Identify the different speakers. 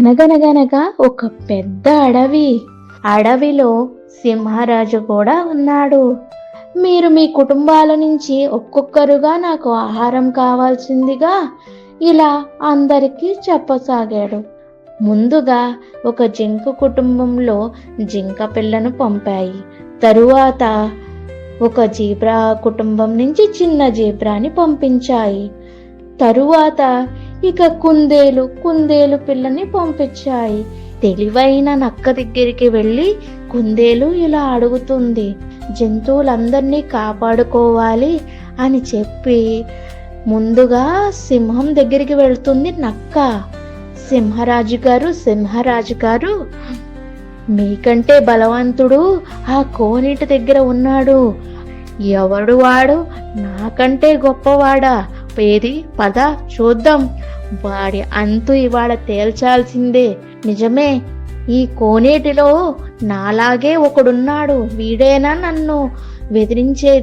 Speaker 1: అనగనగనగా ఒక పెద్ద అడవి. అడవిలో సింహరాజు కూడా ఉన్నాడు. మీరు మీ కుటుంబాల నుంచి ఒక్కొక్కరుగా నాకు ఆహారం కావాల్సిందిగా ఇలా అందరికీ చెప్పసాగాడు. ముందుగా ఒక జింక కుటుంబంలో జింక పిల్లను పంపాయి. తరువాత ఒక జీబ్రా కుటుంబం నుంచి చిన్న జీబ్రాని పంపించాయి. తరువాత ఇక కుందేలు పిల్లని పంపించాయి. తెలివైన నక్క దగ్గరికి వెళ్ళి కుందేలు ఇలా అడుగుతుంది, జంతువులందరినీ కాపాడుకోవాలి అని చెప్పి ముందుగా సింహం దగ్గరికి వెళ్తుంది నక్క. సింహరాజు గారు మీకంటే బలవంతుడు ఆ కోనేటి దగ్గర ఉన్నాడు. ఎవడు వాడు? నాకంటే గొప్పవాడా? ఏది పద చూద్దాం. వాడి అంతు ఇవాళ తేల్చాల్సిందే. నిజమే, ఈ కోనేటిలో నాలాగే ఒకడున్నాడు. వీడేనా నన్ను బెదిరించేది?